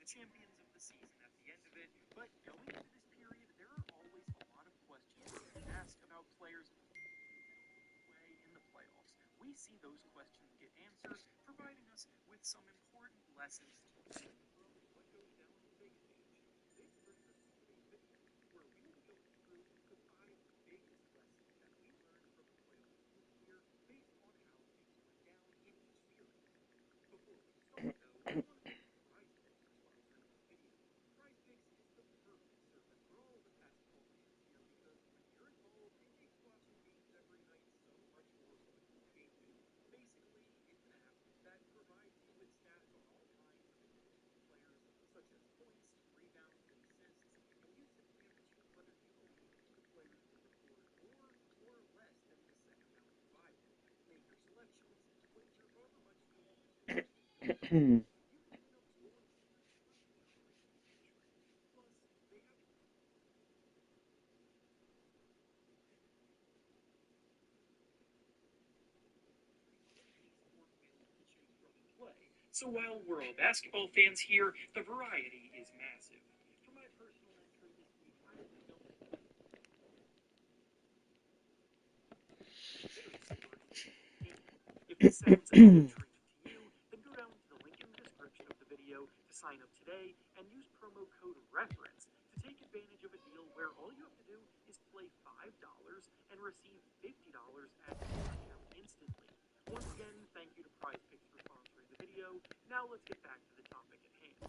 champions of the season at the end of it, but going into this period, there are always a lot of questions asked about players play in the playoffs. We see those questions get answered, providing us with some important lessons to learn from what goes down on the big stage. This brings us to today's video, where we will be going through the 5 biggest lessons that we learned from the playoffs this year based on how things went down in each series. Before we start, though, I want to thank Prize Picks for sponsoring this video. Prize Picks is the perfect service for all of us basketball fans here because when you're involved, it makes watching games every night so much more fun to engage in. Basically, it's an app that provides you with stats on all kinds of individual players, such as points, rebounds, and assists, and you simply have to choose whether you believe the players will record more or less than the set amount provided. Make your selections, wager however much you want to, Hmm. you can win up to 100 times your original entry. Plus, they have play. So while we're all basketball fans here, the variety is massive. For my personal entry this week, I will be going super easy. If this sounds a bit intriguing to you, then go down to the link in the description of the video to sign up today and use promo code REFERENCE to take advantage of a deal where all you have to do is play $5 and receive $50 at your account instantly. Once again, thank you to Prize Picks for sponsoring the video. Now let's get back to the topic at hand.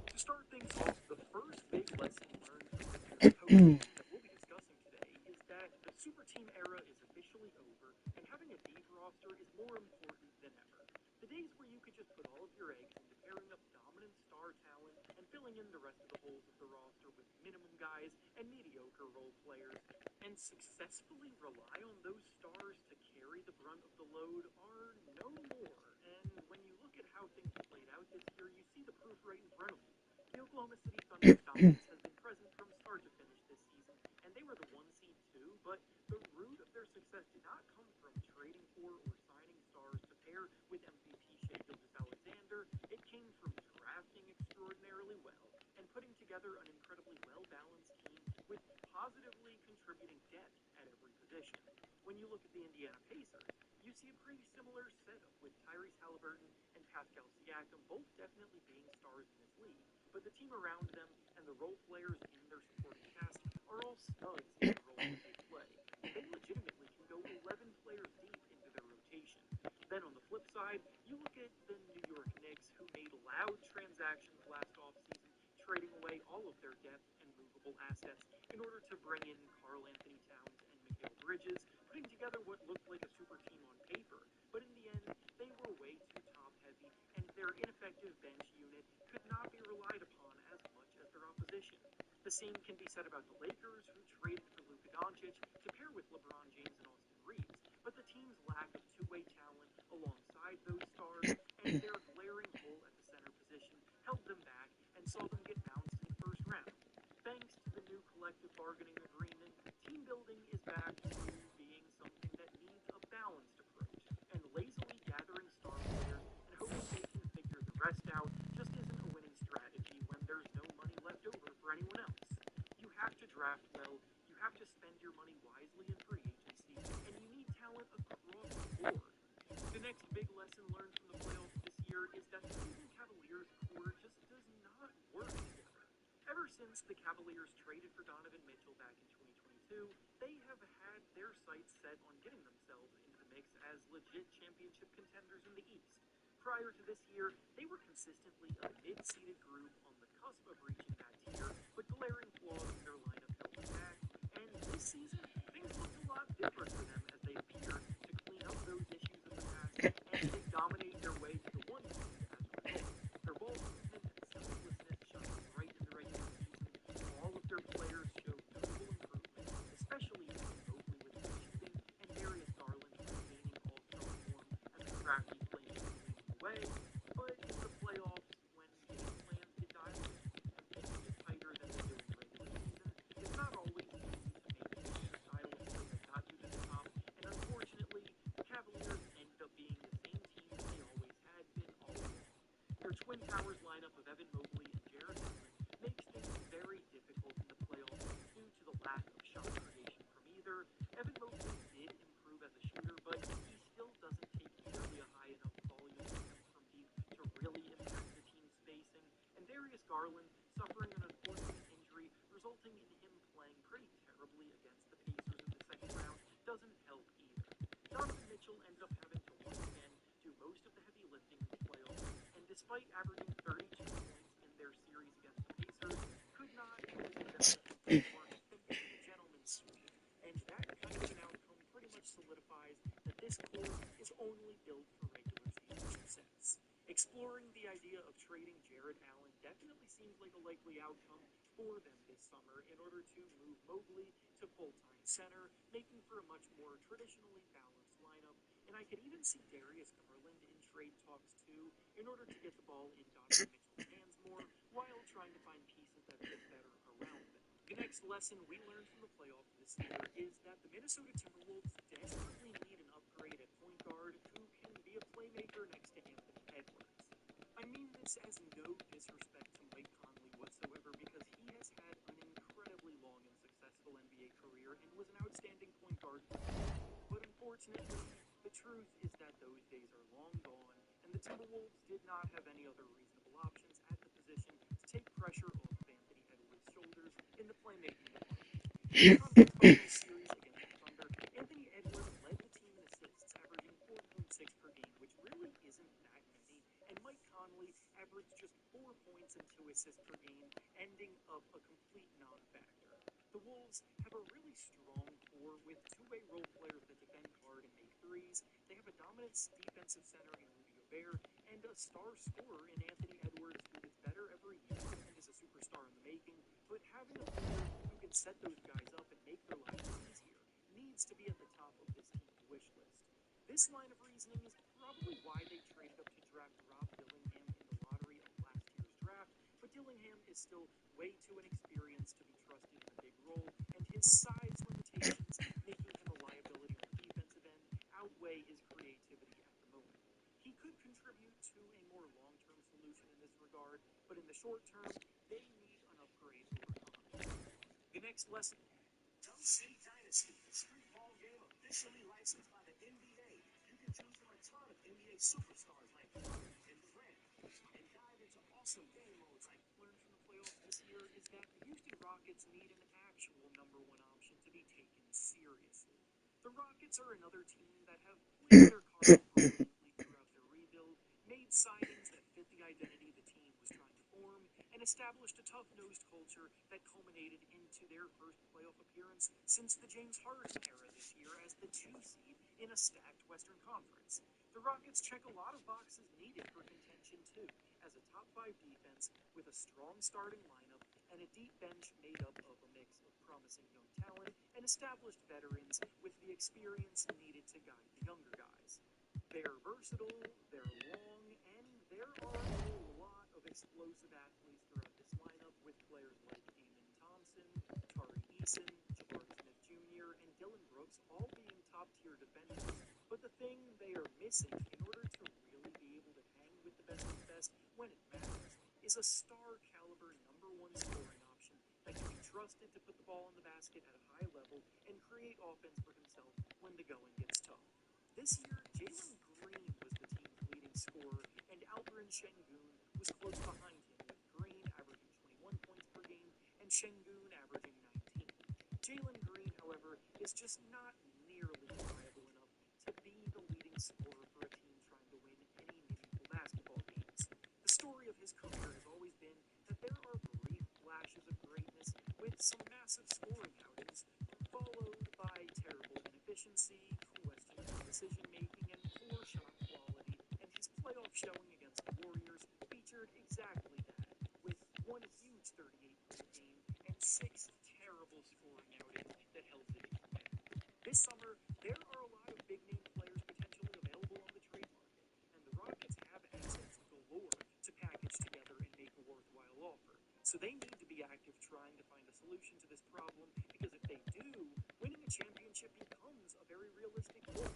To start things off, the first big lesson learned from the postseason that we'll be discussing today is that the super team era is officially over, and having a deep roster is more important than ever. The days where you could just put all of your eggs into pairing up dominant star talent and filling in the rest of the holes of the roster with minimum guys and mediocre role players, and successfully rely on those stars to carry the brunt of the load are no more. And when you look at how things played out this year, you see the proof right in front of you. The Oklahoma City Thunder's dominance has been present from start to finish this season, and they were the 1 seed too, but the root of their success did not come from trading for or signing stars to pair with MVP Shai Gilgeous-Alexander. It came from drafting extraordinarily well and putting together an incredibly well-balanced team with positively contributing depth at every position. When you look at the Indiana Pacers, you see a pretty similar setup with Tyrese Halliburton and Pascal Siakam both definitely being stars in this league, but the team around them and the role players in their supporting cast are all studs in the role that they play. They legitimately can go 11 players deep into their rotation. Then on the flip side, you look at the New York Knicks, who made loud transactions last offseason, trading away all of their depth and movable assets in order to bring in Karl Anthony Towns and Mikal Bridges, putting together what looked like a super team on paper. But in the end, they were way too top-heavy, and their ineffective bench unit could not be relied upon as much as their opposition. The same can be said about the Lakers, who traded for Luka Doncic to pair with LeBron James and Austin Reeves, but the team's lack of two-way talent alongside those stars and their glaring hole at the center position held them back and saw them get bounced in the first round. Thanks to the new collective bargaining agreement, team building is back to being something that needs a balanced approach, and lazily gathering star players and hoping they can figure the rest out just isn't a winning strategy when there's no money left over for anyone else. You have to draft well, you have to spend your money wisely in free agency, and you need talent across the board. The next big lesson learned from the playoffs this year is that the Cleveland Cavaliers core just does not work together. Ever since the Cavaliers traded for Donovan Mitchell back in 2022, they have had their sights set on getting themselves into the mix as legit championship contenders in the East. Prior to this year, they were consistently a mid-seeded group on the cusp of reaching that tier, but glaring flaws in their lineup held them back, and this season, things looked a lot different for them as they appear to clean up those issues of the past, and they dominate their way to the 1 seed as a result. Their ball movement and selflessness shone bright in the regular season. All of their players showed notable improvement, especially Evan Mobley with his shooting and Darius Garland regaining all-star form as a crafty playmaker leading the way. But in the playoffs, when game plans get dialed in and things get tighter than they do in the regular season, it's not always easy to maintain the style of play that got you to the top, and unfortunately, the Cavaliers end up being the same team that they always had been all along. Their twin towers lineup of Evan Mobley and Jarrett Garland suffering an unfortunate injury, resulting in him playing pretty terribly against the Pacers in the second round, doesn't help either. Donovan Mitchell ended up having to once again do most of the heavy lifting in the playoffs, and despite averaging 32 points in their series against the Pacers, could not really get out of the more than being a gentleman's sweep. And that kind of an outcome pretty much solidifies that this core is only built for regular season success. Exploring the idea of trading Jared Allen definitely seems like a likely outcome for them this summer in order to move Mobley to full-time center, making for a much more traditionally balanced lineup. And I could even see Darius Garland in trade talks too, in order to get the ball in Donovan Mitchell's hands more, while trying to find pieces that fit better around them. The next lesson we learned from the playoffs this year is that the Minnesota Timberwolves desperately need an upgrade at point guard who can be a playmaker next to Anthony Edwards. I mean this as no disrespect to Mike Conley whatsoever, because he has had an incredibly long and successful NBA career and was an outstanding point guard for the team. But unfortunately, the truth is that those days are long gone, and the Timberwolves did not have any other reasonable options at the position to take pressure off of Anthony Edwards' shoulders in the playmaking department. In the conference finals series against the Thunder, Anthony Edwards led the team in assists, averaging 4.6 per game, which really isn't that many, and Mike Conley averaged just 4 points and 2 assists per game, ending up a complete non-factor. The Wolves have a really strong core with two-way role players that defend hard and make threes. They have a dominant defensive center in Rudy Gobert and a star scorer in Anthony Edwards, who gets better every year and is a superstar in the making. But having a player who can set those guys up and make their lives easier needs to be at the top of this team's wish list. This line of reasoning is probably why they traded up to draft Rob Dillingham in the lottery of last year's draft, but Dillingham is still way too inexperienced to be trusted in a big role, and his size limitations, making him a liability on the defensive end, outweigh his creativity at the moment. He could contribute to a more long-term solution in this regard, but in the short term, they need an upgrade over Conley. The next lesson. Dumb City Dynasty, the street ball game officially licensed by the NBA. You can choose from a ton of NBA superstars like Curry and Durant, and dive into awesome game modes like Learned from the playoffs this year is that the Houston Rockets need an actual number one option to be taken seriously. The Rockets are another team that have played their cards brilliantly throughout their rebuild, made signings that fit the identity the team was trying to form, and established a tough-nosed culture that culminated into their first playoff appearance since the James Harden era this year as the 2 seed in a stacked Western Conference. The Rockets check a lot of boxes needed for contention too, as a top 5 defense with a strong starting lineup and a deep bench made up of a mix of promising young talent and established veterans with the experience needed to guide the younger guys. They're versatile, they're long, and there are a lot of explosive athletes throughout this lineup, with players like Amen Thompson, Tari Eason, Jabari Smith Jr., and Dylan Brooks all being top-tier defenders. But the thing they are missing in order to really be able to hang with the best of the best when it matters is a star-caliber number 1 scoring option that can be trusted to put the ball in the basket at a high level and create offense for himself when the going gets tough. This year, Jalen Green was the team's leading scorer, and Alperen Şengün was close behind him, with Green averaging 21 points per game and Şengün averaging 19. Jalen Green, however, is just not nearly reliable enough to be the leading scorer for a team trying to win any meaningful basketball games. The story of his career has always been that there are brief flashes of greatness with some massive scoring outings, followed by terrible inefficiency, questionable decision-making, and poor shot quality, and his playoff showing against the Warriors featured exactly that, with one huge 38-point game and 6 terrible scoring outings that held the team back. This summer, there are a lot of big-name players potentially available on the trade market, and the Rockets have assets galore to package together and make a worthwhile offer. So they need to be active trying to find a solution to this problem, because if they do, winning a championship becomes a very realistic goal.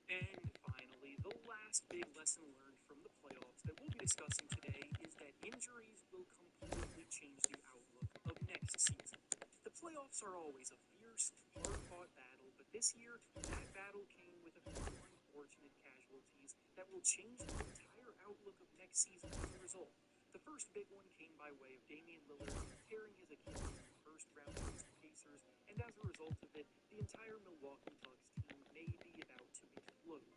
And finally, the last big lesson learned from the playoffs that we'll be discussing today is that injuries will completely change the outlook of next season. The playoffs are always a fierce, hard-fought battle, but this year, that battle came with a few unfortunate casualties that will change the entire outlook of next season as a result. The first big one came by way of Damian Lillard tearing his Achilles in the first round against the Pacers, and as a result of it, the entire Milwaukee Bucks team may be about to implode.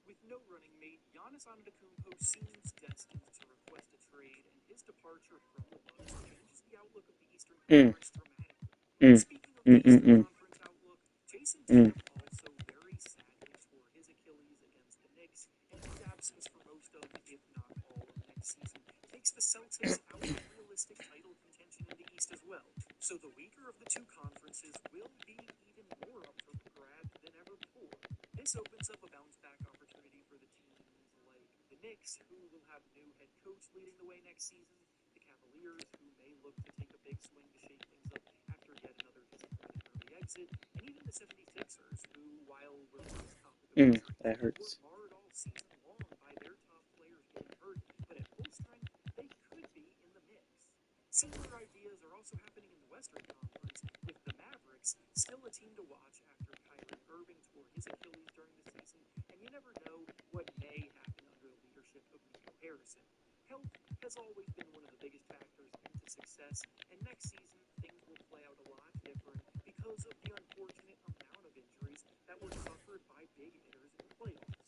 With no running mate, Giannis Antetokounmpo seems destined to request a trade, and his departure from the Bucks changes the outlook of the Eastern Conference dramatically. Mm, Speaking of the mm, mm, Eastern mm, Conference outlook, Jason mm. Tatum also very sadly tore his Achilles against the Knicks, and his absence for most of, if not all, of next season takes the Celtics out of realistic title contention in the East as well. So the weaker of the two conferences will be even more up for grabs than ever before. This opens up a bounce-back opportunity for the teams like the Knicks, who will have a new head coach leading the way next season, the Cavaliers, who may look to take a big swing to shake things up after yet another disappointing early exit, and even the 76ers, who, while we're on this topic of injuries, That were hurts. marred all season long by their top players getting hurt, but at full strength, they could be in the mix. Similar ideas are also happening in the Western Conference, with the Mavericks still a team to watch after Kyrie Irving tore his Achilles during the season, and you never know what may happen under the leadership of Nico Harrison. Health has always been one of the biggest factors into success, and next season things will play out a lot different because of the unfortunate amount of injuries that were suffered by big hitters in the playoffs.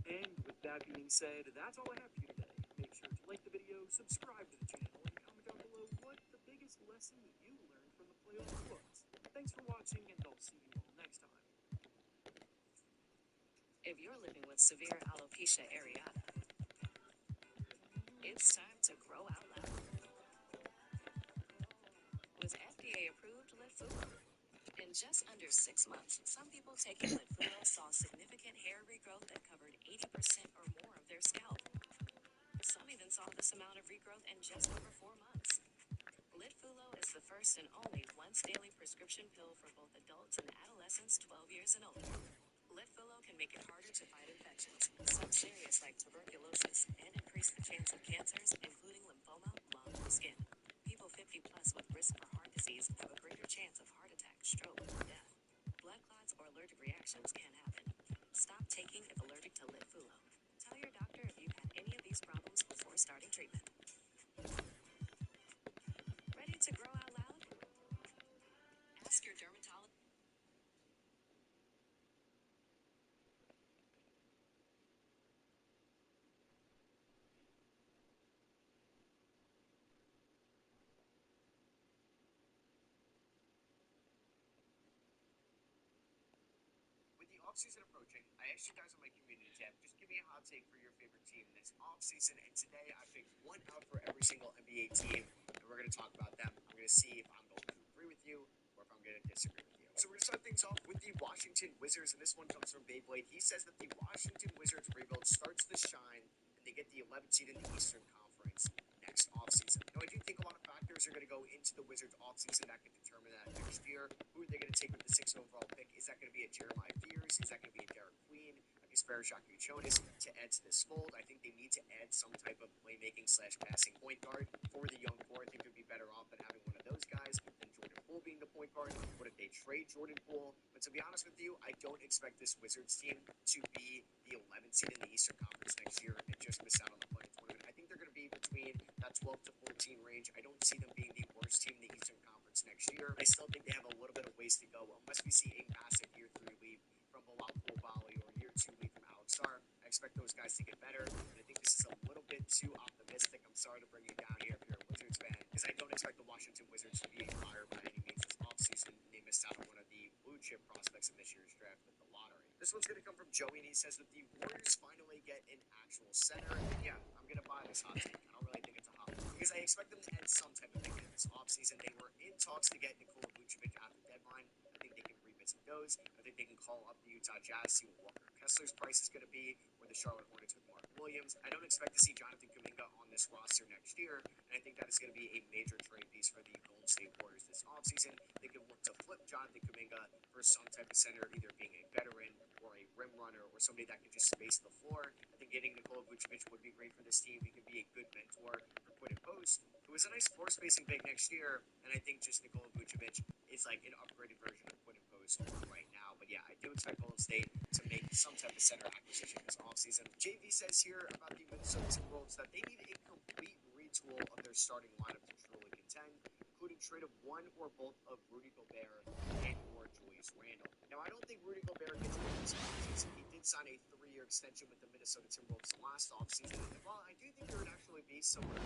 And with that being said, that's all I have for you today. Make sure to like the video, subscribe to the channel, and comment down below what the biggest lesson you learned from the playoffs was. Thanks for watching, and I'll see you all next time. If you're living with severe alopecia areata, it's time to grow out loud with FDA-approved Litfulo. In just under 6 months, some people taking Litfulo saw significant hair regrowth that covered 80% or more of their scalp. Some even saw this amount of regrowth in just over 4 months. Litfulo is the first and only once-daily prescription pill for both adults and adolescents 12 years and older. Litfulo can make it harder to fight infections, some serious like tuberculosis, and increase the chance of cancers, including lymphoma, lung, and skin. People 50 plus with risk for heart disease have a greater chance of heart attack, stroke, or death. Blood clots or allergic reactions can happen. Stop taking if allergic to Litfulo. Tell your doctor if you've had any of these problems before starting treatment. Ready to grow out loud? Ask your dermatologist. With the offseason approaching, I asked you guys on my community tab, just give me a hot take for your favorite team this offseason. And today I picked one out for every single NBA team, and we're going to talk about them. I'm going to see if I'm going to agree with you or if I'm going to disagree with you. So we're going to start things off with the Washington Wizards, and this one comes from Beyblade. He says that the Washington Wizards rebuild starts to shine, and they get the 11th seed in the Eastern Conference next offseason. Now, I do think a lot of factors are going to go into the Wizards offseason that could determine that next year. Who are they going to take with the 6th overall pick? Is that going to be a Jeremiah Fears? Is that going to be a Derek Queen? A Kasparov Jonas to add to this fold? I think they need to add some type of playmaking / passing point guard for the young core. I think they'd be better off than having one of those guys than Jordan Poole being the point guard. What if they trade Jordan Poole? But to be honest with you, I don't expect this Wizards team to be the 11th seed in the Eastern Conference next year and just miss out on the play-in tournament. I think they're going to be between that 12 to 14 range. I don't see them being the worst team in the Eastern Conference next year. I still think they have a little bit of ways to go unless we see a massive year 3 lead from Bilal Coulibaly or year 2 lead from Alex Sarr. I expect those guys to get better, and I think this is a little bit too optimistic. I'm sorry to bring you down here if you're a Wizards fan, because I don't expect the Washington Wizards to be a fire by any means this offseason. They missed out on one of the blue chip prospects in this year's draft with the lottery. This one's going to come from Joey, and he says that the Warriors finally get an actual center. And yeah, I'm going to buy this hot take. I don't really think it's a hot one, because I expect them to add some type of thing in this offseason. They were in talks to get Nikola Vucevic at the deadline. I think they can revisit those. I think they can call up the Utah Jazz, see what Walker Kessler's price is going to be, or the Charlotte Hornets with Mark Williams. I don't expect to see Jonathan Kuminga on this roster next year, and I think that is going to be a major trade piece for the Golden State Warriors this offseason. They can look to flip Jonathan Kuminga for some type of center, either being a veteran or a rim runner or somebody that can just space the floor. I think getting Nikola Vucevic would be great for this team. He could be a good mentor for Quinn and Post, who is a nice floor spacing big next year, and I think just Nikola Vucevic is like an upgraded version of Quinn and Post right now. But yeah, I do expect Golden State to make some type of center acquisition this offseason. JV says here about the Minnesota Timberwolves that they need a complete retool tool of their starting lineup to truly contend, including trade of one or both of Rudy Gobert and or Julius Randle. Now, I don't think Rudy Gobert gets a this offseason. He did sign a 3-year extension with the Minnesota Timberwolves last offseason. And while I do think there would actually be somewhere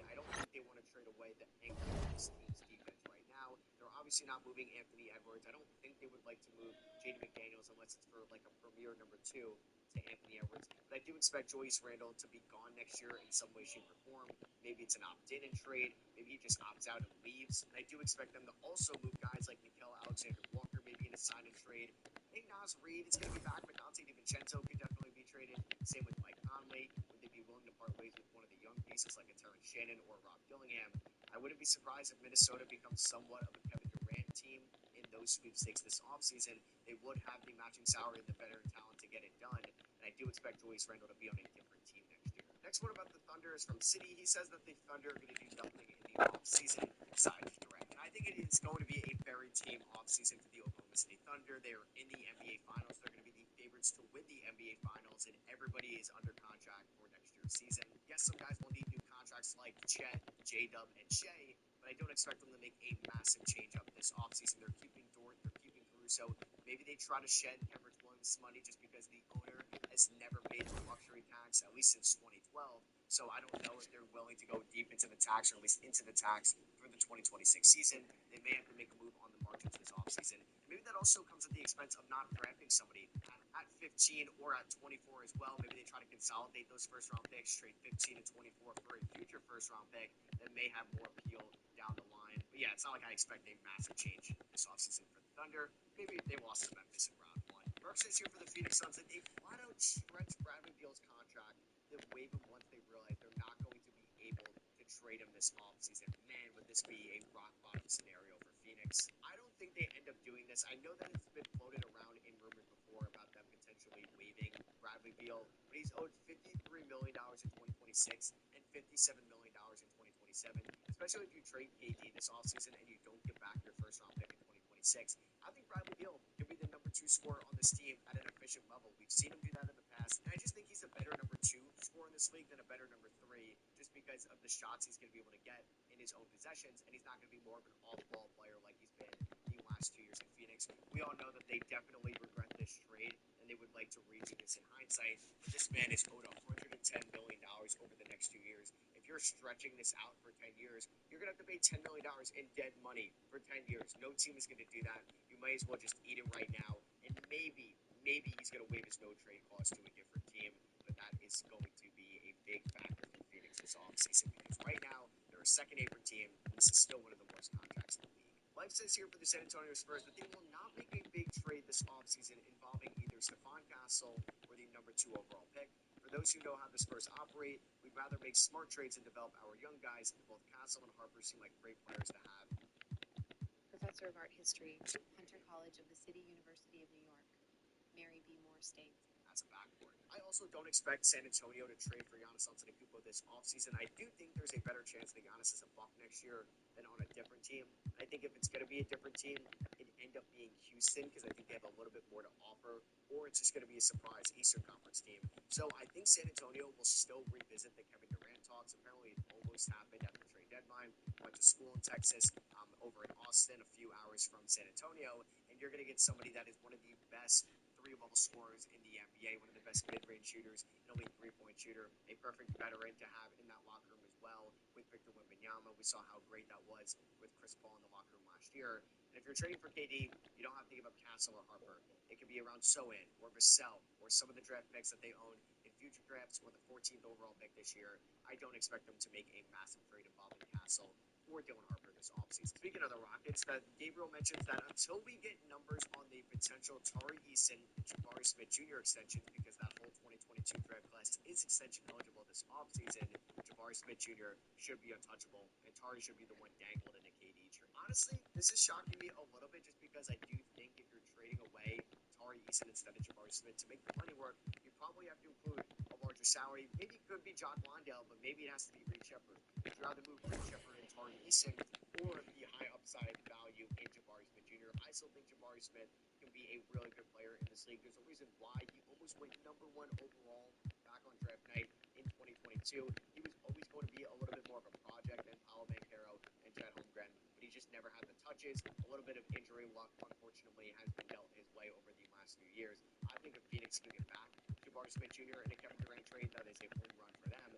I don't think they want to trade away the anchor of this team's defense right now. They're obviously not moving Anthony Edwards. I don't think they would like to move Jaden McDaniels unless it's for like a premier number 2 to Anthony Edwards. But I do expect Julius Randle to be gone next year in some way, shape, or form. Maybe it's an opt-in and trade. Maybe he just opts out and leaves. And I do expect them to also move guys like Nickeil Alexander-Walker, maybe in a sign and trade. I think Nas Reed is going to be back, but Dante DiVincenzo could definitely be traded. Same with Mike Conley. Would they be willing to part ways with one of the young pieces like a Terrence Shannon or Rob Dillingham? I wouldn't be surprised if Minnesota becomes somewhat of a Kevin Durant team in those sweepstakes this offseason. They would have the matching salary and the veteran talent to get it done. And I do expect Julius Randle to be on a different team next year. Next one about the Thunder is from City. He says that the Thunder are going to do nothing in the offseason besides Durant. And I think it is going to be a very team offseason for the Oklahoma City Thunder. They are in the NBA Finals. They're going to be the favorites to win the NBA Finals, and everybody is under contract for next year's season. Yes, some guys will need new contracts like Chet, J-Dub, and Shea, but I don't expect them to make a massive change up this offseason. They're keeping Dort, they're keeping Caruso. Maybe they try to shed Kenrich Williams' money just because the owner has never paid the luxury tax, at least since 2012. So I don't know if they're willing to go deep into the tax, or at least into the tax for the 2026 season. They may have to make a move on the margins this offseason. Maybe that also comes at the expense of not drafting somebody at 15 or at 24 as well. Maybe they try to consolidate those first-round picks, trade 15 and 24 for a future first-round pick that may have more appeal down the line. But yeah, it's not like I expect a massive change this offseason for the Thunder. Maybe they lost to Memphis in round 1. Merck says here for the Phoenix Suns that they flat-out stretch Bradley Beal's contract, that waive him once they realize they're not going to be able to trade him this offseason. Man, would this be a rock-bottom scenario for Phoenix. I don't think they end up doing this. I know that it's been floated around in rumors before about them potentially waiving Bradley Beal, but he's owed $53 million in 2026 and $57 million in 2027, especially if you trade KD this offseason and you don't get back your first-round pick in 2026. I think Bradley Beal could be the number 2 scorer on this team at an efficient level. We've seen him do that in the past, and I just think he's a better number 2 scorer in this league than a better number 3, just because of the shots he's going to be able to get in his own possessions, and he's not going to be more of an off-ball player like he's been the last 2 years in Phoenix. We all know that they definitely regret this trade, and they would like to redo this in hindsight, but this man is owed $110 million over the next 2 years. If you're stretching this out for 10 years, you're going to have to pay $10 million in dead money for 10 years. No team is going to do that. You might as well just eat it right now, and maybe he's going to waive his no-trade clause to a different team, but that is going to be a big factor for Phoenix this offseason, because right now, they're a second-apron team, and this is still one of the worst contracts in the league. Life says here for the San Antonio Spurs that they will not make a big trade this offseason involving either Stephon Castle or the number 2 overall pick. For those who know how the Spurs operate, we'd rather make smart trades and develop our young guys, and both Castle and Harper seem like great players to have. Professor of Art History, Hunter College of the City University of New York, Mary B. Moore State. As a backboard. I also don't expect San Antonio to trade for Giannis Antetokounmpo this offseason. I do think there's a better chance that Giannis is a Buck next year than on a different team. I think if it's going to be a different team, it'd end up being Houston, because I think they have a little bit more to offer, or it's just going to be a surprise Eastern Conference team. So I think San Antonio will still revisit the Kevin Durant talks. Apparently it almost happened at the trade deadline. Went to school in Texas, over in Austin, a few hours from San Antonio, and you're going to get somebody that is one of the best 3-level scorers in the NBA, one of the best mid-range shooters, an elite 3-point shooter, a perfect veteran to have in that locker room as well. With Victor Wembanyama, we saw how great that was with Chris Paul in the locker room last year. And if you're trading for KD, you don't have to give up Castle or Harper. It could be around Sohan or Vassell or some of the draft picks that they own in future drafts, or the 14th overall pick this year. I don't expect them to make a massive trade involving Castle or Dylan Harper this offseason. Speaking of the Rockets, that Gabriel mentions that until we get numbers on the potential Tari Eason and Jabari Smith Jr. extensions, because that whole 2022 draft class is extension eligible this offseason, Jabari Smith Jr. should be untouchable, and Tari should be the one dangled in a KD trade. Honestly, this is shocking me a little bit, just because I do think if you're trading away Tari Eason instead of Jabari Smith to make the money work, you probably have to include a larger salary. Maybe it could be John Blondell, but maybe it has to be Reed Shepherd. Would you rather move Reed Shepherd and Tari Eason, or the high upside value in Jabari Smith Jr.? I still think Jabari Smith can be a really good player in this league. There's a reason why he almost went number 1 overall back on draft night in 2022. He was always going going to be a little bit more of a project than Paolo Banchero and Chet Holmgren, but he just never had the touches. A little bit of injury luck, unfortunately, has been dealt his way over the last few years. I think if Phoenix can get back Jabari Smith Jr. in a Kevin Durant trade, that is a home run for them.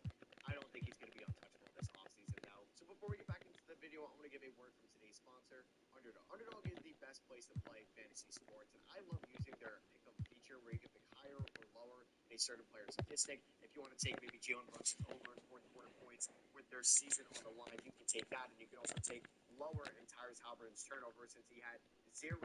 I don't think he's going to be untouchable this offseason, though. So before we get back into the video, I want to give a word from today's sponsor, Underdog. Underdog is the best place to play fantasy sports, and I love using their pick'em feature where you can pick higher or lower in a certain player statistic. If you want to take maybe Jalen Brunson's over in fourth quarter points with their season on the line, you can take that, and you can also take lower in Tyrese Halliburton's turnover since he had 0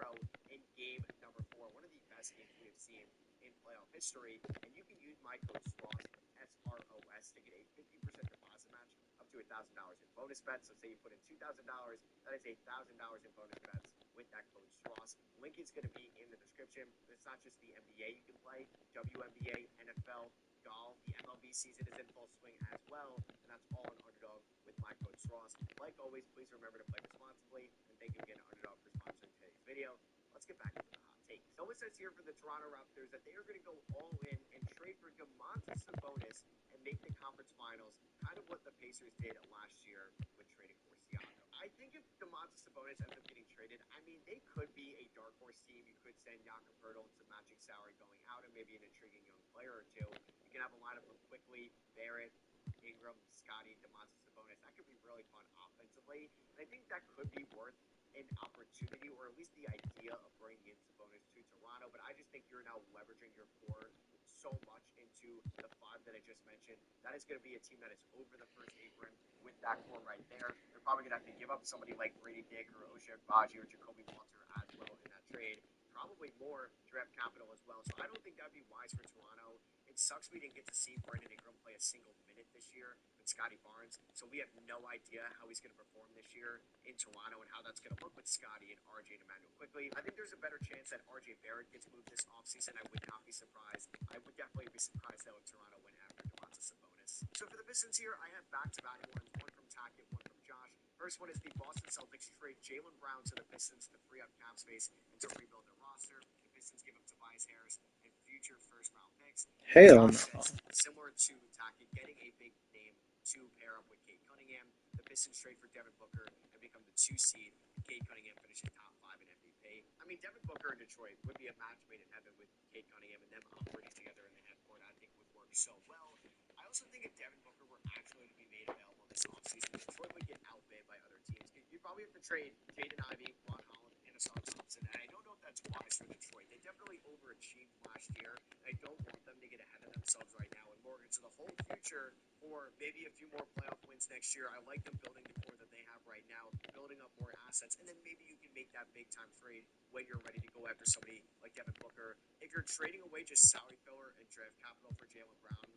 in game number 4, one of the best games we have seen in playoff history. And you can use my code SROS, SROS, to get a 50% deposit match up to $1,000 in bonus bets. So say you put in $2,000, that is $1,000 in bonus bets with that code SROS. Link is going to be in the description. It's not just the NBA you can play, WNBA, NFL, golf. The MLB season is in full swing as well, and that's all on Underdog with my code SROS. Like always, please remember to play responsibly, and thank you again to Underdog for sponsoring today's video. Let's get back into the hot take. So it says here for the Toronto Raptors that they are going to go all in and trade for Domantas Sabonis and make the conference finals, kind of what the Pacers did last year with trading for Siakam. I think if Domantas Sabonis ends up getting traded, I mean, they could be a dark horse team. You could send Jakob Poeltl and some matching salary going out and maybe an intriguing young player or two. You can have a lineup of quickly Barrett, Ingram, Scotty, Domantas Sabonis. That could be really fun offensively. And I think that could be worth an opportunity, or at least the idea of bringing in Sabonis to Toronto. But I just think you're now leveraging your core so much into the 5 that I just mentioned. That is going to be a team that is over the first apron with that core right there. They're probably going to have to give up somebody like Brady Dick or Osher Baji or Jacoby Walter as well in that trade. Probably more draft capital as well. So I don't think that would be wise for Toronto. It sucks we didn't get to see Brandon Ingram play a single minute this year with Scotty Barnes. So we have no idea how he's going to perform this year in Toronto and how that's going to look with Scotty and RJ and Emmanuel quickly. I think there's a better chance that RJ Barrett gets moved this offseason. I would not be surprised. I would definitely be surprised though if Toronto went after Domantas Sabonis. So for the Pistons here, I have back-to-back ones, one from Tackett, one from Josh. First one is the Boston Celtics trade Jaylen Brown to the Pistons to free up cap space and to rebuild their roster. The Pistons give up Tobias Harris and future first-round picks. Hell no. Similar to Tackett, getting a big name to pair up with Cade Cunningham. The Pistons trade for Devin Booker and become the 2 seed. Cade Cunningham finishing top 5 in MVP. I mean, Devin Booker in Detroit would be a match made in heaven with Cade Cunningham and them operating together in the half-court. I think would work so well. I also think if Devin Booker were actually to be made available this offseason, Detroit would get outbid by other teams. You'd probably have to trade Jaden Ivey, Ron Holland, and Hassan Thompson, and I don't know if that's wise for Detroit. They definitely overachieved last year. I don't want them to get ahead of themselves right now and mortgage the whole future for maybe a few more playoff wins next year. I like them building the core that they have right now, building up more assets, and then maybe you can make that big-time trade when you're ready to go after somebody like Devin Booker. If you're trading away just salary filler and draft capital for Jaylen Brown,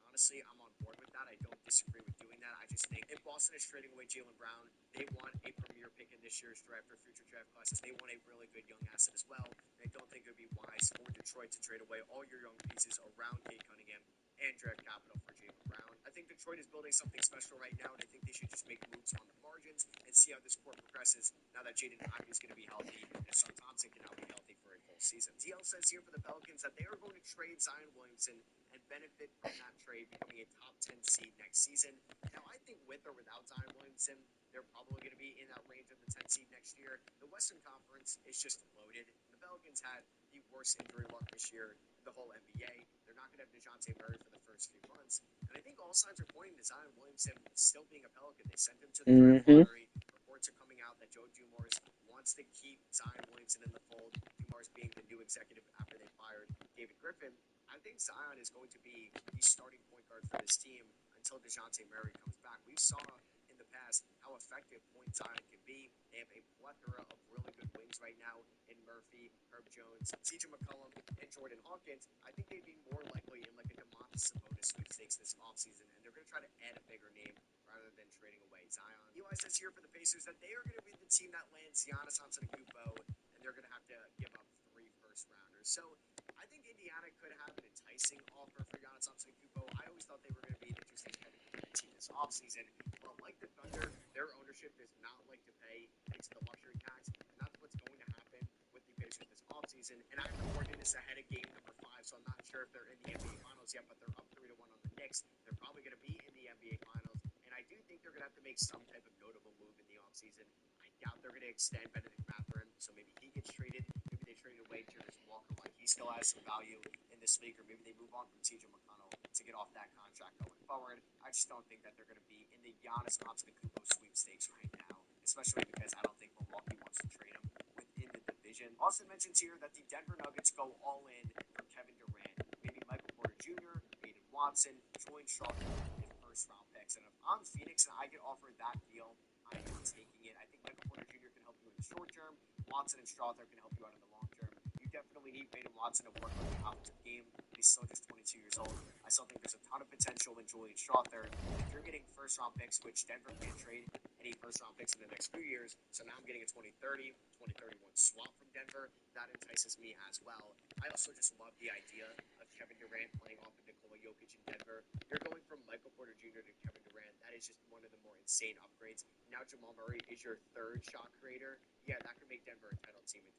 honestly, I'm on board with that. I don't disagree with doing that. I just think if Boston is trading away Jaylen Brown, they want a premier pick in this year's draft or future draft classes. They want a really good young asset as well. And I don't think it would be wise for Detroit to trade away all your young pieces around Cade Cunningham and draft capital for Jaylen Brown. I think Detroit is building something special right now, and I think they should just make moves on the margins and see how this core progresses now that Jaden Ivey is going to be healthy and Hassan Thompson can now be healthy for a full season. DL says here for the Pelicans that they are going to trade Zion Williamson and benefit from that trade becoming a top 10 seed next season. Now, I think with or without Zion Williamson, they're probably going to be in that range of the 10 seed next year. The Western Conference is just loaded. The Pelicans had the worst injury luck this year in the whole NBA. They're not going to have DeJounte Murray for the first few months. And I think all signs are pointing to Zion Williamson still being a Pelican. They sent him to the draft lottery. Reports are coming out that Joe Dumars wants to keep Zion Williamson in the fold. Dumars being the new executive after they fired David Griffin. I think Zion is going to be the starting point guard for this team until DeJounte Murray comes back. We saw in the past how effective point Zion can be. They have a plethora of really good wings right now in Murphy, Herb Jones, CJ McCollum, and Jordan Hawkins. I think they'd be more likely in like a Domantas Sabonis sweepstakes this offseason, and they're going to try to add a bigger name rather than trading away Zion. Eli says here for the Pacers that they are going to be the team that lands Giannis Antetokounmpo, and they're going to have to give up 3 first-rounders. So I think Indiana could have an enticing offer for Giannis Antetokounmpo. I always thought they were going to be the 2 seed team this offseason. But like the Thunder, their ownership does not like to pay into the luxury tax, and that's what's going to happen with the Pacers this offseason. And I'm recording this ahead of game number 5, so I'm not sure if they're in the NBA Finals yet, but they're up 3-1 on the Knicks. They're probably going to be in the NBA Finals, and I do think they're going to have to make some type of notable move in the offseason. I doubt they're going to extend Benedict Mathurin, so maybe he gets traded. Maybe they trade away Jarvis Walker while he still has some value in this league, or maybe they move on from TJ McConnell to get off that contract going forward. I just don't think that they're going to be in the Giannis Antetokounmpo sweepstakes right now, especially because I don't think Milwaukee wants to trade him within the division. Austin mentions here that the Denver Nuggets go all in for Kevin Durant, maybe Michael Porter Jr., Aiden Watson, Julian Strawther, and first-round picks. And if I'm Phoenix and I get offered that deal, I am taking it. I think Michael Porter Jr. can help you in the short term. Watson and Strawther can help you out in the long term. You definitely need Aiden Watson to work on the offensive game. He's still just 22 years old. I still think there's a ton of potential in Julian Strawther. If you're getting first-round picks, which Denver can't trade any first-round picks in the next few years, so now I'm getting a 2030, 2031 swap from Denver. That entices me as well. I also just love the idea of Kevin Durant playing off of Nikola Jokic in Denver. You're going from Michael Porter Jr. to Kevin Durant. That is just one of the more insane upgrades. Now Jamal Murray is your third shot creator. Yeah, that could make Denver a title team in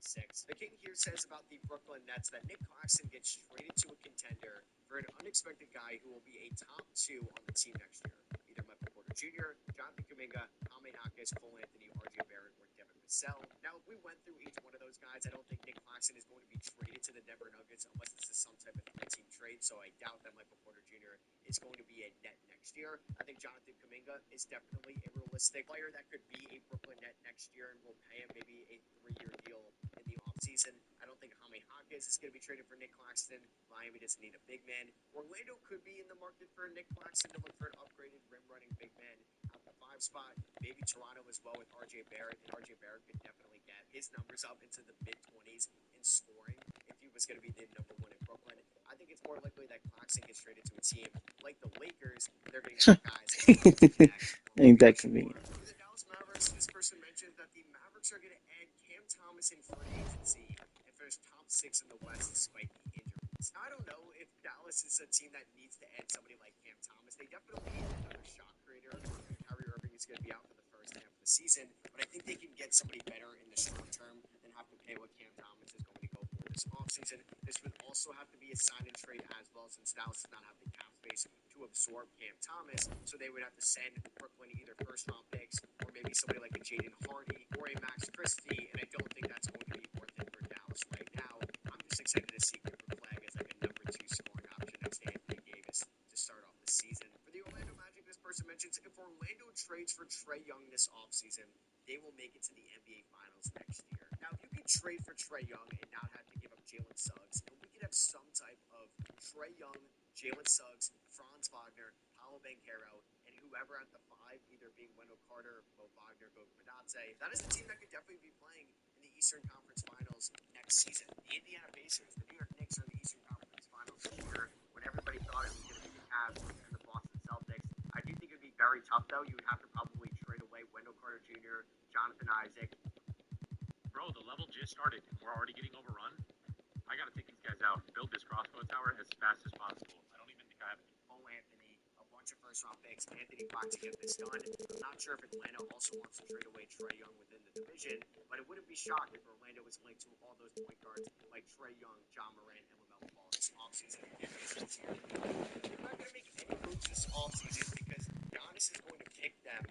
2026. The King here says about the Brooklyn Nets that Nick Claxton gets traded to a contender for an unexpected guy who will be a top 2 on the team next year. Either Michael Porter Jr., Jonathan Kuminga, Jaime Jaquez, Cole Anthony, RJ Barrett, or Devin Vassell. Now, if we went through each one of those guys, I don't think Nick Claxton is going to be traded to the Denver Nuggets unless this is some type of 3-team trade, so I doubt that Michael Porter Jr. is going to be a net next year. I think Jonathan Kuminga is definitely a realistic player that could be a Brooklyn net next year, and we'll pay him maybe a 3-year deal in the offseason. I don't think Jaime Jaquez is going to be traded for Nick Claxton. Miami doesn't need a big man. Orlando could be in the market for Nick Claxton to look for an upgraded rim-running big man at the 5 spot. Maybe Toronto as well with RJ Barrett, and RJ Barrett could definitely get his numbers up into the mid-20s in scoring if he was going to be the number 1 in Brooklyn. I think it's more likely that Claxton gets traded to a team like the Lakers. They're going to get guys Ain't that convenient? for the Dallas Mavericks, this person mentioned that the Mavericks are going to add Cam Thomas in free agency and finish top 6 in the West despite the injuries. I don't know if Dallas is a team that needs to add somebody like Cam Thomas. They definitely need another shot creator. And Kyrie Irving is going to be out for the first half of the season, but I think they can get somebody better in the short term than have to pay what Cam Thomas is going to go for this offseason. This would also have to be a sign and trade as well, since Dallas does not have the cap space to absorb Cam Thomas, so they would have to send Brooklyn either first-round picks or maybe somebody like a Jaden Hardy or a Max Christie, and I don't think that's going to be worth it for Dallas right now. I'm just excited to see Cooper Flag as like a number 2 scoring option next to Anthony Davis to start off the season. For the Orlando Magic, this person mentions if Orlando trades for Trae Young this offseason, they will make it to the NBA Finals next year. Now, if you could trade for Trae Young and not have to give up Jalen Suggs, and we could have some type of Trae Young, Jalen Suggs, Franz Wagner, Paolo Banchero, and whoever at the 5, either being Wendell Carter, Mo Wagner, Goga Bitadze, that is a team that could definitely be playing in the Eastern Conference Finals next season. The Indiana Pacers, the New York Knicks are in the Eastern Conference Finals this year when everybody thought it was going to be the Cavs and the Boston Celtics. I do think it would be very tough, though. You would have to probably trade away Wendell Carter Jr., Jonathan Isaac. Bro, the level just started and we're already getting overrun. I gotta take these guys out and build this crossbow tower as fast as possible. I don't even think I have it. Cole Anthony, a bunch of first-round picks, Anthony Clark to get this done. I'm not sure if Atlanta also wants to trade away Trae Young within the division, but it wouldn't be shocked if Orlando was linked to all those point guards like Trae Young, John Morant, and LaMelo Ball this offseason. They're not going to make any moves this offseason because Giannis is going to pick them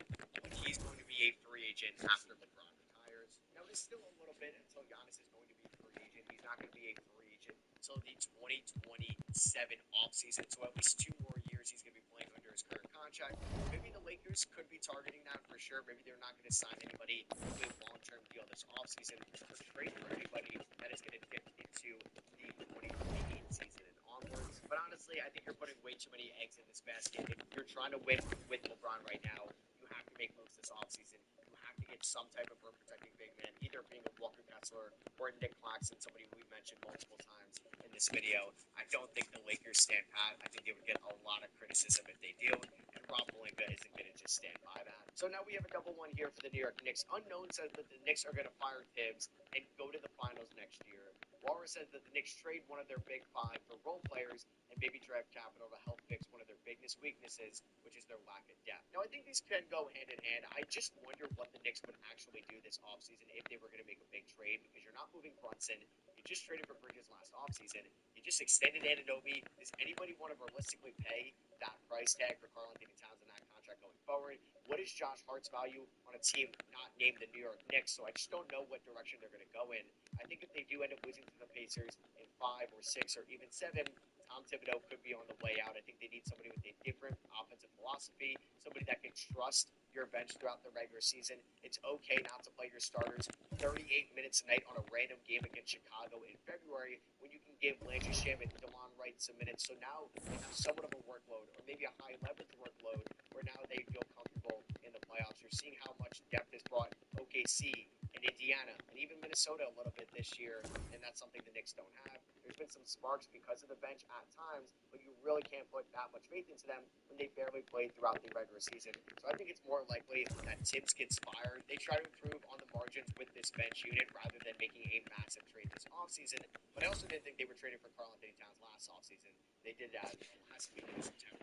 when he's going to be a free agent after LeBron retires. Now, there's still a little bit until Giannis is going to be a free agent. He's not going to be a free agent until the 2027 offseason, so at least 2 more years he's going to be playing under his current contract. Maybe the Lakers could be targeting that for sure. Maybe they're not going to sign anybody with a long-term deal this offseason or trade for anybody that is going to dip into the 2028 season and onwards. But honestly, I think you're putting way too many eggs in this basket. If you're trying to win with LeBron right now, you have to make moves this offseason. You have to get some type of rim protecting big man, either being a Walker Kessler or Nick Claxton, somebody we've mentioned multiple times in this video. I don't think the Lakers stand pat. I think they would get a lot of criticism if they do, and Rob Pelinka isn't going to just stand by that. So now we have a double one here for the New York Knicks. Unknown says that the Knicks are going to fire Tibbs and go to the finals next year. Walrus says that the Knicks trade one of their big 5 for role players and maybe draft capital to help fix one of their biggest weaknesses, which is their lack of depth. Now, I think these can go hand in hand. I just wonder what the Knicks would actually do this offseason if they were going to make a big trade, because you're not moving Brunson. You just traded for Bridges last offseason. You just extended Anunoby. Does anybody want to realistically pay that price tag for Karl-Anthony Towns in that contract going forward? What is Josh Hart's value on a team not named the New York Knicks? So I just don't know what direction they're going to go in. I think if they do end up losing to the Pacers in 5 or 6 or even 7, Tom Thibodeau could be on the way out. I think they need somebody with a different offensive philosophy, somebody that can trust your bench throughout the regular season. It's okay not to play your starters 38 minutes a night on a random game against Chicago in February when you can give Landry Shamet and DeLon Wright some minutes. So now they have somewhat of a workload, or maybe a high leverage workload, where now they feel comfortable in the playoffs. You're seeing how much depth has brought OKC and Indiana and even Minnesota a little bit this year, and that's something the Knicks don't have. There's been some sparks because of the bench at times, but you really can't put that much faith into them when they barely played throughout the regular season. So I think it's more likely that Tibbs gets fired. They try to improve on the margins with this bench unit rather than making a massive trade this offseason. But I also didn't think they were trading for Karl-Anthony Towns last offseason. They did that last week in September.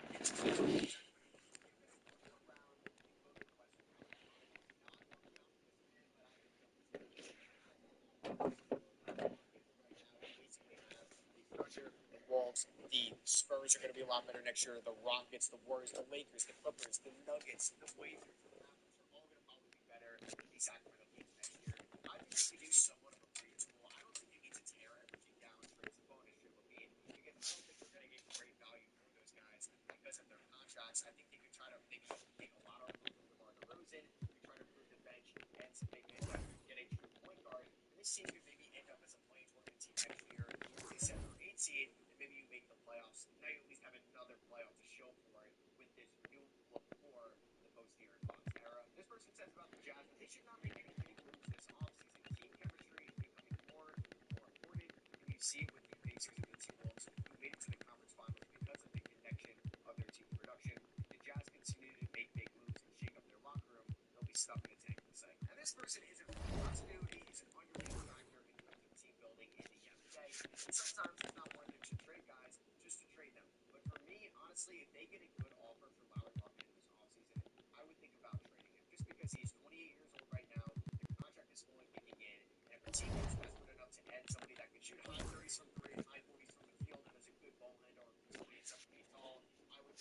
The Wolves, the Spurs are going to be a lot better next year. The Rockets, the Warriors, the Lakers, the Clippers, the Nuggets, the Blazers, the Raptors are all going to probably be better than the Sacramento Kings next year. I think they could do somewhat of a retool. I don't think you need to tear everything down, trade Sabonis, trade Levine, because I don't think you're going to get great value for those guys because of their contracts. I think they could try to maybe make a lot of room for DeMar DeRozan. You try to improve the bench and some big men that get a true point guard. And this team could maybe end up as a play tournament team next year, as a 7 or 8 seed, and maybe you make the playoffs. Now you at least have another playoff to show for it with this new look for the post-De'Aaron Fox era. This person says about the Jazz that they should not make any big moves this offseason. Team chemistry is becoming more and more important, and you see it with the Pacers and the T-Wolves, who made it to the conference finals because of the connection of their team production. If the Jazz continue to make big moves and shake up their locker room, they'll be stuck in a tank for a second. And this person isn't from continuity. He's an underrated factor in terms of team building in the NBA. And sometimes it's not wanting to trade guys just to trade them. But for me, honestly, if they get a good offer for Lauri Markkanen this offseason, I would think about trading him. Just because he's 28 years old right now, the contract is fully kicking in, and if a team is desperate enough to add somebody that can shoot high 30s from 3 and high 40s from the field and is a good ball handler or somebody that's 7 feet tall, I would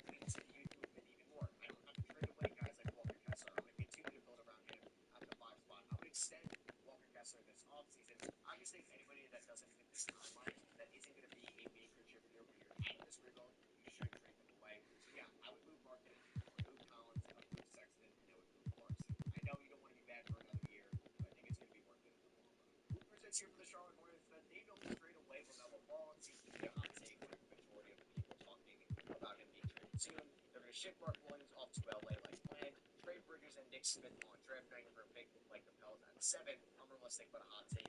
lean to the youth movement even more. I don't have to trade away guys like Walker Kessler. I'm going to continue to build around him at the 5 spot. I would extend Walker Kessler this offseason. I just think anybody that doesn't fit this timeline, that isn't going to be a main contributor when you're out of this rebuild, you should trade them away. So yeah, I would move Markkanen, I would move Collins, I would move Sexton, and I would move Clarkson. I know you don't want to be bad for another year, but I think it's going to be worth it in the long run. Who presents here for the Charlotte Hornets that they don't trade away LaMelo Ball? It seems to be a hot take with the majority of the people talking about him being traded soon. They're going to ship Mark Williams off to LA like planned, trade Bridges and Nick Smith on draft night for a pick like the Pels at 7. Unrealistic, but a hot take.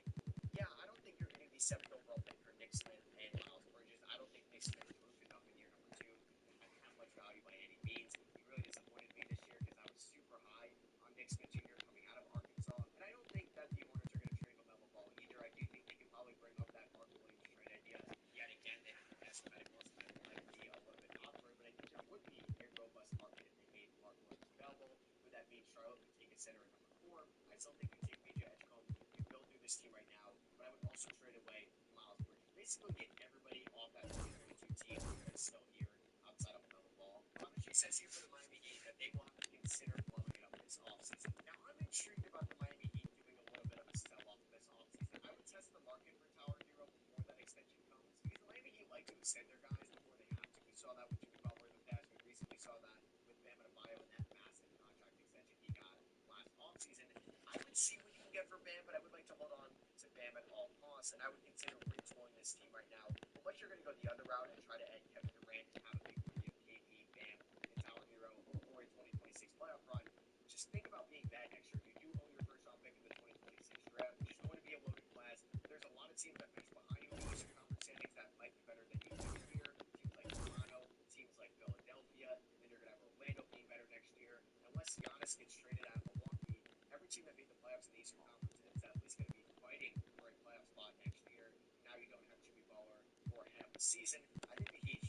Yeah, I don't think you're getting the 7th overall pick for Nick Smith and Miles Bridges. I don't think Nick Smith proved enough in year number 2 to have much value by any means. He really disappointed me this year because I was super high on Nick Smith Jr. coming out of Arkansas. And I don't think that the Hornets are going to trade LaMelo Ball either. I do think they can probably bring up that Mark Williams trade idea yet again. They have to test the medicals, and that might be a little bit awkward, but I think there would be a robust market if they made Mark Williams available. Would that mean Charlotte would take a center at number 4? I still think you take BJ Edgecombe. You build through this team right now, but I would also trade away Miles Bridges. Basically get everybody off that 2022 team that's still here outside of LaMelo Ball. She says here for the Miami Heat that they will have to consider blowing it up this offseason. Now, I'm intrigued about the Miami Heat doing a little bit of a sell-off this offseason. I would test the market for Tyler Hero before that extension comes, because the Miami Heat like to extend their guys before they have to. We saw that with Jimmy Butler in the past. We recently saw that with Bam Adebayo and that massive contract extension he got last offseason. I would see what you can get for Bam, but I would like to hold on to Bam at all costs, and I would consider retooling this team right now. Unless you're going to go the other route and try to add Kevin Durant and have a big 3 of KD, Bam, and Tyler Hero for a 2026 playoff run. Just think about being bad next year. You do own your first round pick in the 2026 draft, which is going to be a loaded class. There's a lot of teams that finish behind you in the Eastern Conference standings that might be better than you next year. Teams like Toronto, teams like Philadelphia, and you're going to have Orlando being better next year. Unless Giannis gets traded out of Milwaukee, every team that made the playoffs in the Eastern Conference is at least going to be fighting for a playoff spot next year. Now you don't have Jimmy Butler for half the season. I think the Heat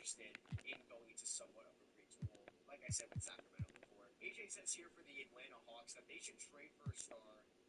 interested in going into somewhat of a retool, like I said with Sacramento before. AJ says here for the Atlanta Hawks that they should trade for a star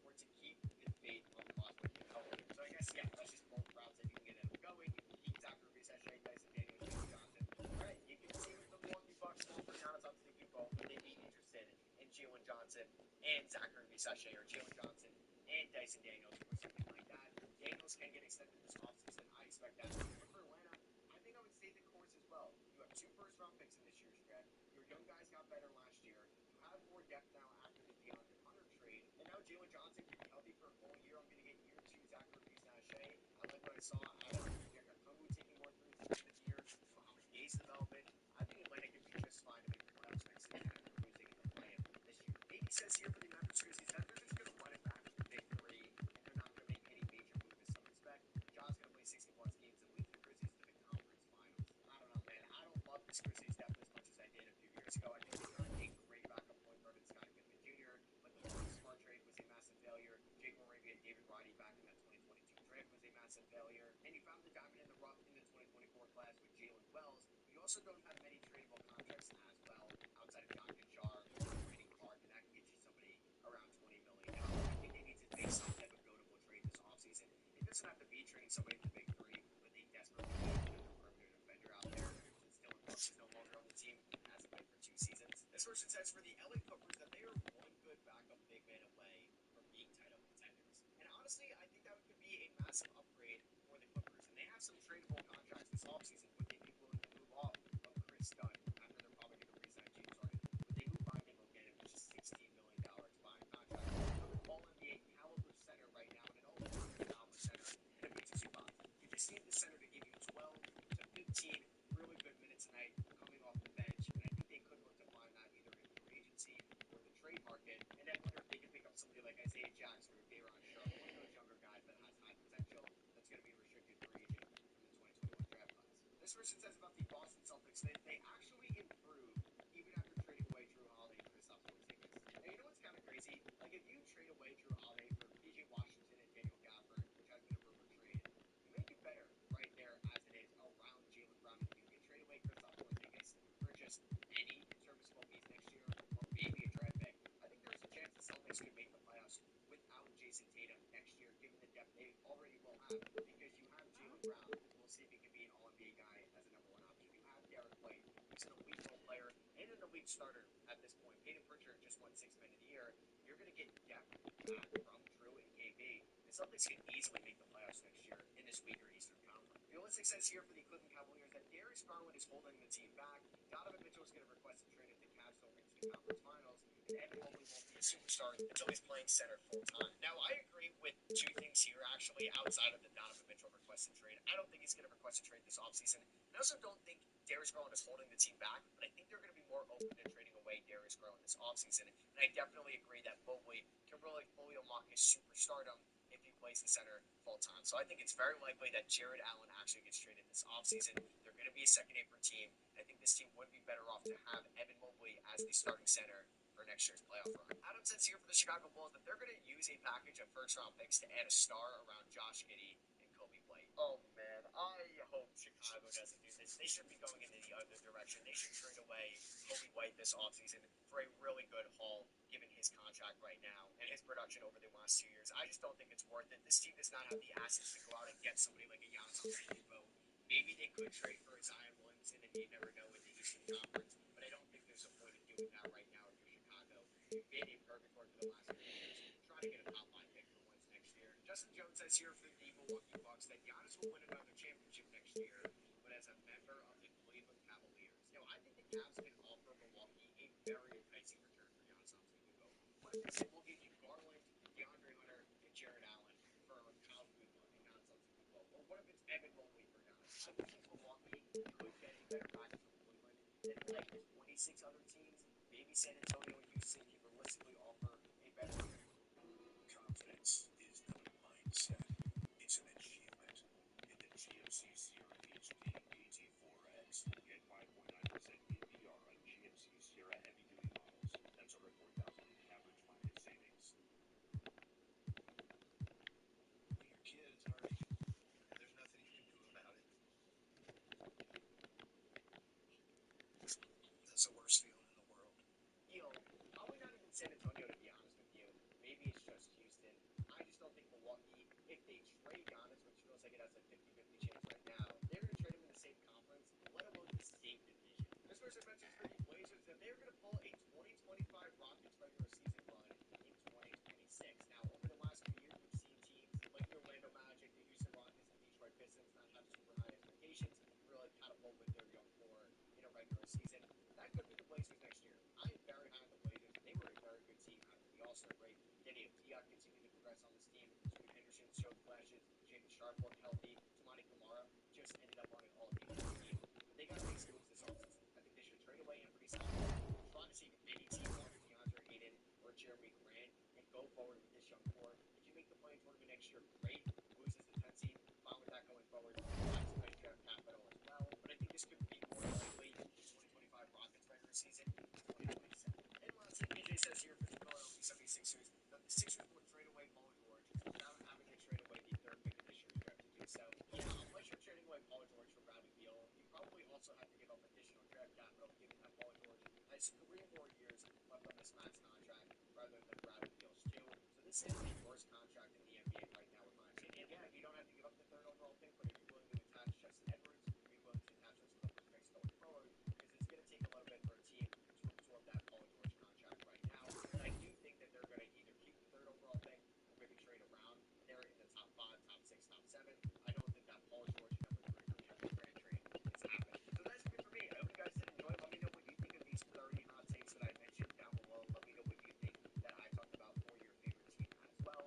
or to keep the faith on prospect development. So I guess, yeah, that's just both routes that you can get them going. Keep Zachary Sachet, Dyson Daniels, Jalen Johnson. Right, you can see with the Milwaukee Bucks going for Giannis Antetokounmpo, would they be interested in Jalen Johnson and Zachary Sachet, or Jalen Johnson and Dyson Daniels, or something like that? Daniels can get extended this offseason. I expect that. But for Atlanta, I think I would stay the course as well. You have 2 first-round picks in this year's draft. Your young guys got better last year. You have more depth now after the DeAndre Hunter trade. And now Jalen Johnson can be healthy for a full year. I'm going to get year 2 Zachary Sachet. I like what I saw out of Yaka Kungu taking more threes at the end of the year. Muhammad Gay's development. I think Atlanta can be just fine to make the playoffs next season after losing in the play-in this year. Maybe says here for the Memphis Grizzlies that they're just going to run it back to the big 3 and they're not going to make any major moves in some respect. Ja's going to play 60-plus games and lead the Grizzlies to the conference finals. I don't know, man. I don't love this Grizzlies depth as much as I did a few years ago. I think they got a great backup point guard in Scottie Pippen Jr., but the Marcus Smart trade was a massive failure. Jake Moravia and David Roddy back in that 2022 draft was a massive failure. And you found the diamond in the rough in the 2024 class with Jalen Wells. You also don't have many tradable contracts as well outside of Donovan Jar or Brandon Clark, and that can get you somebody around $20 million. I think they need to make some type of notable trade this offseason. It doesn't have to be trading somebody to the big 3, but they desperately need another perimeter defender out there since Dylan Brooks is no longer on the team, hasn't been for 2 seasons. This person says for the LA Clippers that they are one good backup big man away from being title contenders. And honestly, I think that could be a massive upgrade for the Clippers. And they have some tradable contracts this offseason. Would they be willing to move off of Chris Dunn after they're probably going to re-sign James Harden? Would they move Bogdan Bogdanovic, which is $16 million combined contract? Another all-NBA caliber center right now, and an all-NBA caliber center in a B2C box. You just need the center to give you 12 to 15 really good minutes a night coming off the bench, and I think they could look to find that either in free agency or the trade market. And then wonder if they can pick up somebody like Isaiah Jackson or Day'Ron Sharpe, one of those younger guys that has high potential that's going to be a restricted free agent from the 2021 draft class. This person says about the Boston Celtics that they actually improved even after trading away Drew Holiday and Kristaps Porzingis. And you know what's kind of crazy? Like if you trade away Drew Holiday for PJ Washington and Daniel Gafford, which has been a rumored trade, you make it better right there as it is around Jaylen Brown. And you can trade away Kristaps Porzingis for just any serviceable piece next year, or maybe a draft pick. I think there's a chance the Celtics could make the playoffs without Jason Tatum next year, given the depth they already will have, because you have Jaylen Brown, who will see if he can be an All-NBA guy as a number 1 option. You have Derek White, who's an elite role player and an elite starter at this point. Peyton Pritchard just won 6th Man of the Year. You're going to get depth back from Drew and KB. The Celtics can easily make the playoffs next year in this weaker Eastern Conference. Realistic says here for the Cleveland Cavaliers that Darius Garland is holding the team back. Donovan Mitchell is going to request a trade if the Cavs don't reach the conference finals, and Evan Mobley won't be a superstar until he's playing center full time. Now, I agree with 2 things here, actually, outside of the Donovan Mitchell requested trade. I don't think he's going to request a trade this offseason. I also don't think Darius Garland is holding the team back, but I think they're going to be more open to trading away Darius Garland this offseason. And I definitely agree that Mobley can really fully unlock his superstardom if he plays the center full time. So I think it's very likely that Jared Allen actually gets traded this offseason. They're going to be a second apron team. I think this team would be better off to have Evan Mobley as the starting center for next year's playoff run. Adam says here for the Chicago Bulls that they're going to use a package of first-round picks to add a star around Josh Giddey and Kobe White. Oh, man, I hope Chicago doesn't do this. They should be going in the other direction. They should trade away Kobe White this offseason for a really good haul, given his contract right now and his production over the last 2 years. I just don't think it's worth it. This team does not have the assets to go out and get somebody like a Giannis Antetokounmpo. Maybe they could trade for a Zion Williamson, and you never know in the Eastern Conference, but I don't think there's a point in doing that right now if you're Chicago. You've been in purgatory for the last 3 years. Try to get a top 5 pick for once next year. Justin Jones says here for the Milwaukee Bucks that Giannis will win another championship next year, but as a member of the Cleveland Cavaliers. Now, I think the Cavs can offer Milwaukee a very enticing return for Giannis Antetokounmpo. What if they said we'll give you Garland, DeAndre Hunter, and Jared Allen for Kyle Kuzma and Giannis Antetokounmpo? Or what if it's Evan Mobley for Giannis? I think Milwaukee could get a better package from Cleveland than like 26 other teams. Maybe San Antonio and Houston can realistically offer a better. Confidence is not a mindset, it's an achievement. In the GMC Sierra HD GT4X, get 5.9% APR on GMC Sierra heavy-duty models. That's over $4,000 average finance savings. Your kid is hurting, and there's nothing you can do about it. That's the worst feeling in the world. Probably not even San Antonio, to be honest with you. Maybe it's just Houston. I just don't think Milwaukee, if they trade Giannis, which feels like it has a 50-50 chance right now, they're going to trade him in the same conference, let alone the same division. This person mentions for the Blazers that they're going to pull a 2025 Rockets regular season run in 2026. Now, over the last few years, we've seen teams like the Orlando Magic, the Houston Rockets, and Detroit Pistons not have super high expectations, really catapult with their young core in a regular season. That could be the Blazers next year. I am very high on the Blazers. They were a very good team after the All-Star break. Danny Diop continued to progress on this team. Scoot Henderson showed flashes. Jaden Sharp looked healthy. Tamani Kamara just ended up on an all-defensive team. They got to make some moves this offseason. I think they should trade away Anthony Simons, try to see if any team under DeAndre Ayton or Jeremy Grant, and go forward with this young core. If you make the play-in tournament next year, great. Lose as the 10th seed, fine with that going forward. Find some nice draft capital as well. But I think this could be more likely the 2025 Rockets regular season in 2027. And lastly, PJ says here for the Philadelphia 76ers that the Sixers will trade away Paul George without having to trade away the third pick of this year's draft to do so. Yeah, unless you're trading away Paul George for Bradley Beal, you probably also have to give up additional draft capital, given that Paul George has 3 more years left on this max contract rather than Bradley Beal's 2. So this is the worst contract in the NBA right now, in my opinion. Yeah, you don't have to give up the third overall pick, but if you're willing to attach Justin Edwards, are you willing to attach those Clippers picks going forward? Because it's going to take a little bit for a team to absorb that Paul George contract right now. And I do think that they're going to either keep the third overall pick or maybe trade around. They're in the top 5, top 6, top 7. I don't think that Paul George number 3 for Kevin Durant trade is happening. So that's it for me. I hope you guys did enjoy. Let me know what you think of these 30 hot takes that I mentioned down below. Let me know what you think that I talked about for your favorite team as well.